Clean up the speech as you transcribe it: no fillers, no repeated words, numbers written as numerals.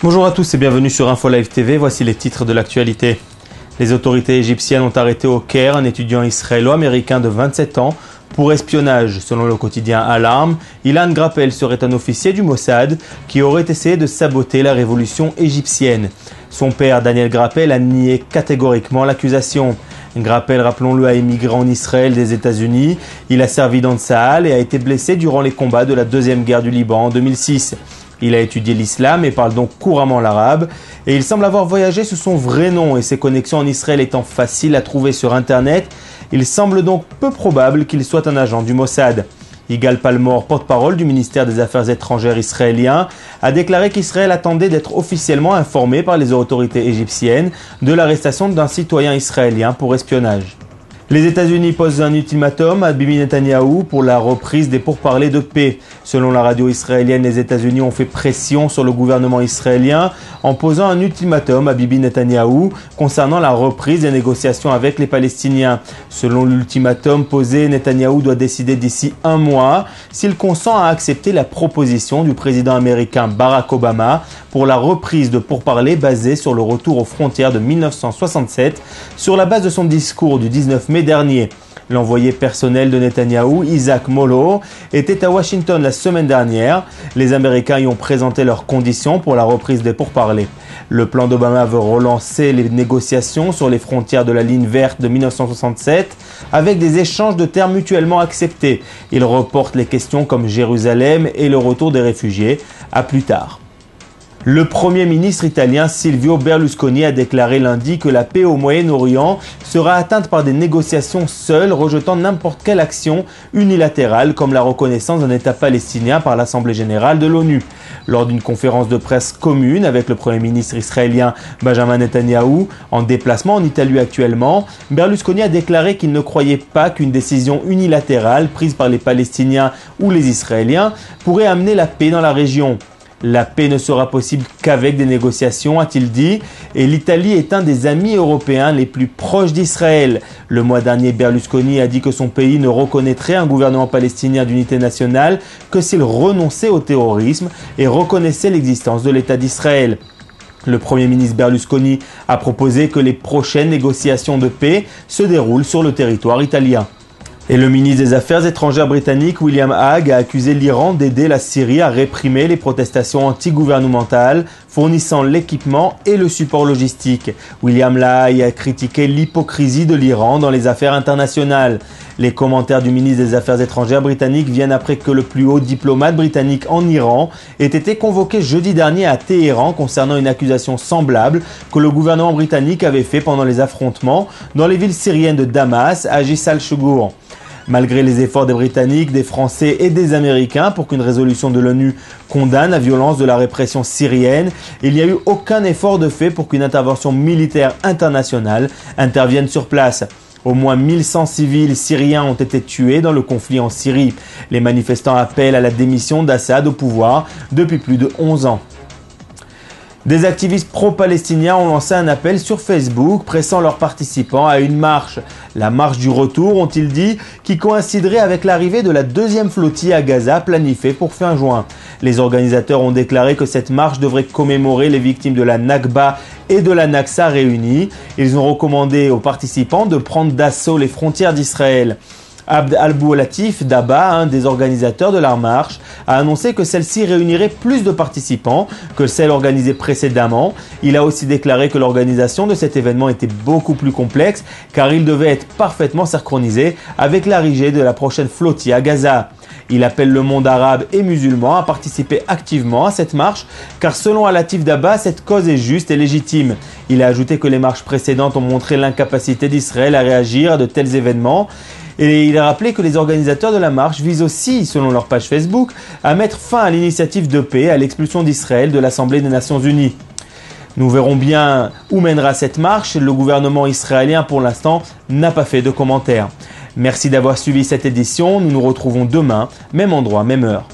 Bonjour à tous et bienvenue sur Info Live TV, voici les titres de l'actualité. Les autorités égyptiennes ont arrêté au Caire un étudiant israélo-américain de 27 ans pour espionnage. Selon le quotidien Alarm, Ilan Grappel serait un officier du Mossad qui aurait essayé de saboter la révolution égyptienne. Son père, Daniel Grappel, a nié catégoriquement l'accusation. Grappel, rappelons-le, a émigré en Israël des États-Unis. Il a servi dans Tsahal et a été blessé durant les combats de la deuxième guerre du Liban en 2006. Il a étudié l'islam et parle donc couramment l'arabe. Et il semble avoir voyagé sous son vrai nom et ses connexions en Israël étant faciles à trouver sur Internet, il semble donc peu probable qu'il soit un agent du Mossad. Yigal Palmor, porte-parole du ministère des Affaires étrangères israélien, a déclaré qu'Israël attendait d'être officiellement informé par les autorités égyptiennes de l'arrestation d'un citoyen israélien pour espionnage. Les États-Unis posent un ultimatum à Bibi Netanyahou pour la reprise des pourparlers de paix. Selon la radio israélienne, les États-Unis ont fait pression sur le gouvernement israélien en posant un ultimatum à Bibi Netanyahou concernant la reprise des négociations avec les Palestiniens. Selon l'ultimatum posé, Netanyahou doit décider d'ici un mois s'il consent à accepter la proposition du président américain Barack Obama pour la reprise de pourparlers basée sur le retour aux frontières de 1967 sur la base de son discours du 19 mai dernier. L'envoyé personnel de Netanyahou, Isaac Molo, était à Washington la semaine dernière. Les Américains y ont présenté leurs conditions pour la reprise des pourparlers. Le plan d'Obama veut relancer les négociations sur les frontières de la ligne verte de 1967 avec des échanges de terres mutuellement acceptés. Il reporte les questions comme Jérusalem et le retour des réfugiés à plus tard. Le Premier ministre italien Silvio Berlusconi a déclaré lundi que la paix au Moyen-Orient sera atteinte par des négociations seules, rejetant n'importe quelle action unilatérale comme la reconnaissance d'un État palestinien par l'Assemblée générale de l'ONU. Lors d'une conférence de presse commune avec le Premier ministre israélien Benjamin Netanyahou, en déplacement en Italie actuellement, Berlusconi a déclaré qu'il ne croyait pas qu'une décision unilatérale prise par les Palestiniens ou les Israéliens pourrait amener la paix dans la région. La paix ne sera possible qu'avec des négociations, a-t-il dit, et l'Italie est un des amis européens les plus proches d'Israël. Le mois dernier, Berlusconi a dit que son pays ne reconnaîtrait un gouvernement palestinien d'unité nationale que s'il renonçait au terrorisme et reconnaissait l'existence de l'État d'Israël. Le Premier ministre Berlusconi a proposé que les prochaines négociations de paix se déroulent sur le territoire italien. Et le ministre des Affaires étrangères britannique William Hague a accusé l'Iran d'aider la Syrie à réprimer les protestations anti-gouvernementales, fournissant l'équipement et le support logistique. William Hague a critiqué l'hypocrisie de l'Iran dans les affaires internationales. Les commentaires du ministre des Affaires étrangères britannique viennent après que le plus haut diplomate britannique en Iran ait été convoqué jeudi dernier à Téhéran concernant une accusation semblable que le gouvernement britannique avait fait pendant les affrontements dans les villes syriennes de Damas et Ajis al-Shugur. Malgré les efforts des Britanniques, des Français et des Américains pour qu'une résolution de l'ONU condamne la violence de la répression syrienne, il n'y a eu aucun effort de fait pour qu'une intervention militaire internationale intervienne sur place. Au moins 1100 civils syriens ont été tués dans le conflit en Syrie. Les manifestants appellent à la démission d'Assad au pouvoir depuis plus de 11 ans. Des activistes pro-palestiniens ont lancé un appel sur Facebook pressant leurs participants à une marche. La marche du retour, ont-ils dit, qui coïnciderait avec l'arrivée de la deuxième flottille à Gaza planifiée pour fin juin. Les organisateurs ont déclaré que cette marche devrait commémorer les victimes de la Nakba et de la Naksa réunies. Ils ont recommandé aux participants de prendre d'assaut les frontières d'Israël. Abd al-Latif Daba, un des organisateurs de la marche, a annoncé que celle-ci réunirait plus de participants que celle organisée précédemment. Il a aussi déclaré que l'organisation de cet événement était beaucoup plus complexe car il devait être parfaitement synchronisé avec l'arrivée de la prochaine flottille à Gaza. Il appelle le monde arabe et musulman à participer activement à cette marche car selon Al-Latif Daba, cette cause est juste et légitime. Il a ajouté que les marches précédentes ont montré l'incapacité d'Israël à réagir à de tels événements. Et il a rappelé que les organisateurs de la marche visent aussi, selon leur page Facebook, à mettre fin à l'initiative de paix à l'expulsion d'Israël de l'Assemblée des Nations Unies. Nous verrons bien où mènera cette marche. Le gouvernement israélien, pour l'instant, n'a pas fait de commentaires. Merci d'avoir suivi cette édition. Nous nous retrouvons demain, même endroit, même heure.